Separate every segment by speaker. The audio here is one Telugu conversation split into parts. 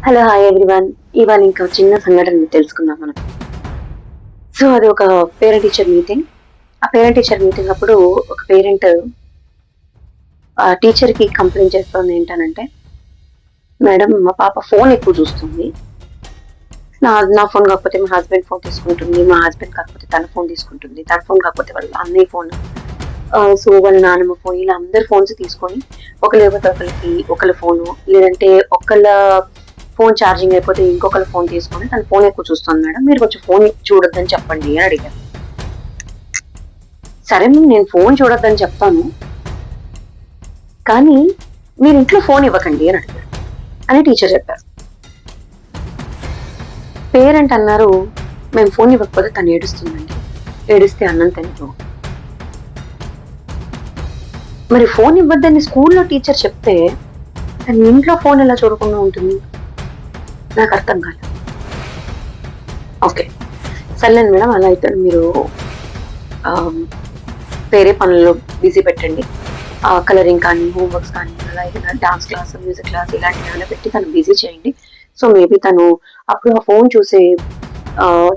Speaker 1: Hello hi everyone. ఇవాళ ఇంకా చిన్న సంఘటన తెలుసుకుందాం మనం. సో అది ఒక పేరెంట్ టీచర్ మీటింగ్. ఆ పేరెంట్ టీచర్ మీటింగ్ అప్పుడు ఒక పేరెంట్ ఆ టీచర్ కి కంప్లైంట్ చేస్తుంది ఏంటనంటే, మేడం మా పాప ఫోన్ ఎక్కువ చూస్తుంది. నా ఫోన్ కాకపోతే మా హస్బెండ్ ఫోన్ తీసుకుంటుంది, మా హస్బెండ్ కాకపోతే తన ఫోన్ తీసుకుంటుంది, తన ఫోన్ కాకపోతే వాళ్ళ అన్నయ్య ఫోన్, సో వాళ్ళ నాన్నమ్మ ఫోన్, ఇలా అందరి ఫోన్స్ తీసుకొని ఒకరు లేకపోతే ఒకళ్ళ ఫోను, లేదంటే ఒకళ్ళ ఫోన్ ఛార్జింగ్ అయిపోతే ఇంకొకళ్ళ ఫోన్ తీసుకొని తన ఫోన్ ఎక్కువ చూస్తుంది మేడం, మీరు కొంచెం ఫోన్ చూడొద్దని చెప్పండి అని అడిగారు. సరే నేను ఫోన్ చూడొద్దని చెప్తాను, కానీ మీరు ఇంట్లో ఫోన్ ఇవ్వకండి అని అడిగారు అని టీచర్ చెప్పారు. పేరెంట్ అన్నారు, మేము ఫోన్ ఇవ్వకపోతే తను ఏడుస్తుందండి, ఏడిస్తే అన్నం తినదు. మరి ఫోన్ ఇవ్వద్దని స్కూల్లో టీచర్ చెప్తే తన ఇంట్లో ఫోన్ ఎలా చూడకుండా ఉంటుంది? నాకు అర్థం కాలేదు. ఓకే సర్లేండి మేడం, అలా అయితే మీరు వేరే పనుల్లో బిజీ పెట్టండి, కలరింగ్ కానీ హోంవర్క్స్ కానీ అలా ఏదైనా డాన్స్ క్లాస్ మ్యూజిక్ క్లాస్ ఇలాంటివి ఏమైనా పెట్టి తను బిజీ చేయండి. సో మేబీ తను అప్పుడు ఆ ఫోన్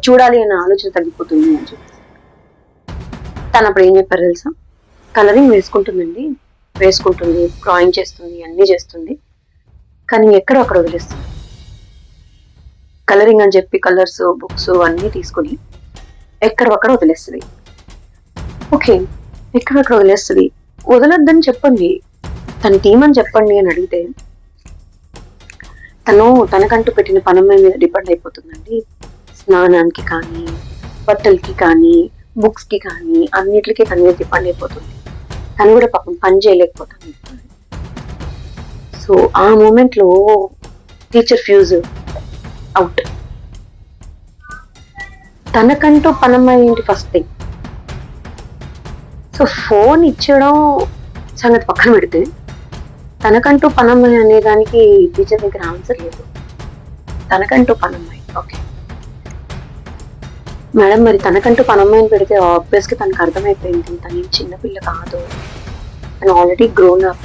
Speaker 1: చూడాలి అనే ఆలోచన తగ్గిపోతుంది అని చెప్పి తను అప్పుడు ఏం చెప్పారు తెలుసా? కలరింగ్ వేసుకుంటుంది, డ్రాయింగ్ చేస్తుంది, అన్నీ చేస్తుంది, కానీ ఎక్కడో అక్కడ వదిలేస్తుంది. కలరింగ్ అని చెప్పి కలర్స్ బుక్స్ అన్నీ తీసుకుని ఎక్కడొక్కడ వదిలేస్తుంది. ఓకే ఎక్కడెక్కడ వదిలేస్తుంది, వదలొద్దని చెప్పండి, తన టీం అని చెప్పండి అని అడిగితే తనకంటూ పెట్టిన పని మీద డిపెండ్ అయిపోతుందండి. స్నానానికి కానీ, బట్టలకి కానీ, బుక్స్ కి కానీ అన్నిటికీ తన మీద డిపెండ్ అయిపోతుంది. తను కూడా పాపం పని చేయలేకపోతుంది. సో ఆ మూమెంట్ లో టీచర్ ఫ్యూజ్ అవుట్. తనకంటూ పనమ్మాయి ఫస్ట్ థింగ్. సో ఫోన్ ఇచ్చడం సంగతి పక్కన పెడితే తనకంటూ పనమ్మాయి అనే దానికి టీచర్ దగ్గర ఆన్సర్ లేదు. తనకంటూ పనమ్మాయి ఓకే మేడం, మరి తనకంటూ పనమ్మాయిని పెడితే ఆబ్వియస్ గా తనకు అర్థమైపోయింది తను చిన్నపిల్ల కాదు, తను already grown up,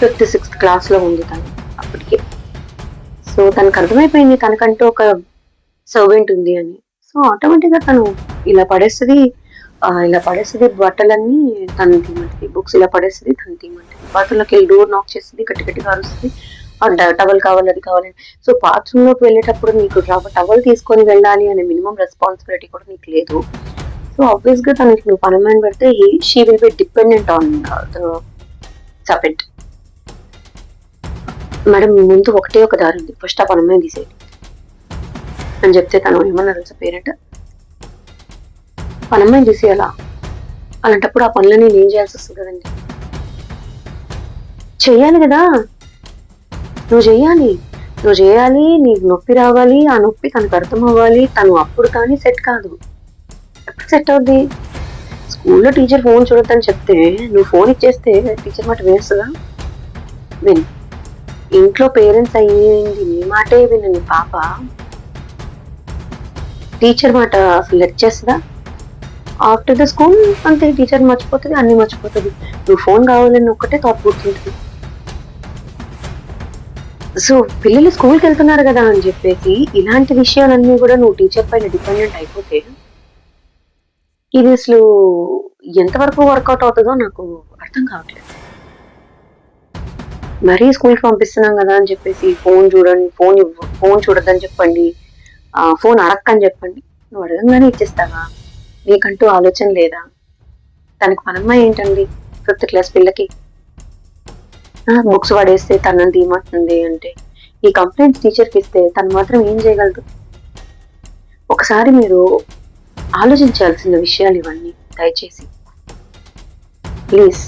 Speaker 1: 5th 6th class లో ఉంది తను అప్పటికే. సో తనకు అర్థమైపోయింది తనకంటూ ఒక సర్వెంట్ ఉంది అని. సో ఆటోమేటిక్ గా తను ఇలా పడేస్తుంది బట్టలన్నీ తను తీమంటుంది, బుక్స్ ఇలా పడేస్తుంది తను తీమంటుంది, బాత్రూంలోకి వెళ్ళి డోర్ నాక్ చేస్తుంది, గట్టిగా అరుస్తుంది, టవల్ కావాలి అది కావాలని. సో బాత్రూమ్ లోకి వెళ్ళేటప్పుడు నీకు టవల్ తీసుకొని వెళ్ళాలి అనే మినిమం రెస్పాన్సిబిలిటీ కూడా నీకు లేదు. సో ఆబ్వియస్ గా తనకి నువ్వు పనమ్మాయిని పెడితే she will be dependent on the servant. Madam ముందు ఒకటే ఒక దారి ఉంది, ఫస్ట్ ఆ పనమ్మాయిని తీసేయండి అని చెప్తే తను ఏమన్నారు తెలుసా పేరెంట్? పనమ్మాయిని తీసేయాలా? అలాంటప్పుడు ఆ పనులని నేను ఏం చేయాల్సి వస్తుంది కదండి, చెయ్యాలి కదా, నువ్వు చేయాలి, నీకు నొప్పి రావాలి, ఆ నొప్పి తనకు అర్థం అవ్వాలి, తను అప్పుడు కానీ సెట్ కాదు. ఎప్పుడు సెట్ అవుద్ది? స్కూల్లో టీచర్ ఫోన్ చూడొద్దని చెప్తే నువ్వు ఫోన్ ఇచ్చేస్తే టీచర్ మాట వేస్తుందా? విన్. ఇంట్లో పేరెంట్స్ అయ్యింది నీ మాటే వినని పాప టీచర్ మాట అసలు లెక్ చేస్తుందా? ఆఫ్టర్ ద స్కూల్ అంతే, టీచర్ మర్చిపోతుంది, అన్ని మర్చిపోతుంది, నువ్వు ఫోన్ కావాలని ఒక్కటే థాట్ పుడుతుంటుంది. సో పిల్లలు స్కూల్కి వెళ్తున్నారు కదా అని చెప్పేసి ఇలాంటి విషయాలన్నీ కూడా నువ్వు టీచర్ పైన డిపెండెంట్ అయిపోతే ఇది అసలు ఎంతవరకు వర్కౌట్ అవుతుందో నాకు అర్థం కావట్లేదు. మరీ స్కూల్కి పంపిస్తున్నాం కదా అని చెప్పేసి ఫోన్ చూడొద్దని చెప్పండి, ఫోన్ అడక్కని చెప్పండి, నువ్వు అడగంగానే ఇచ్చేస్తావా? నీకంటూ ఆలోచన లేదా? తనకు పనమ్మాయి ఏంటండి 5th క్లాస్ పిల్లకి బుక్స్ పడేస్తే తనని తీమంటుంది అంటే, ఈ కంప్లైంట్స్ టీచర్కి ఇస్తే తను మాత్రం ఏం చేయగలదు? ఒకసారి మీరు ఆలోచించాల్సిన విషయాలు ఇవన్నీ, దయచేసి ప్లీజ్.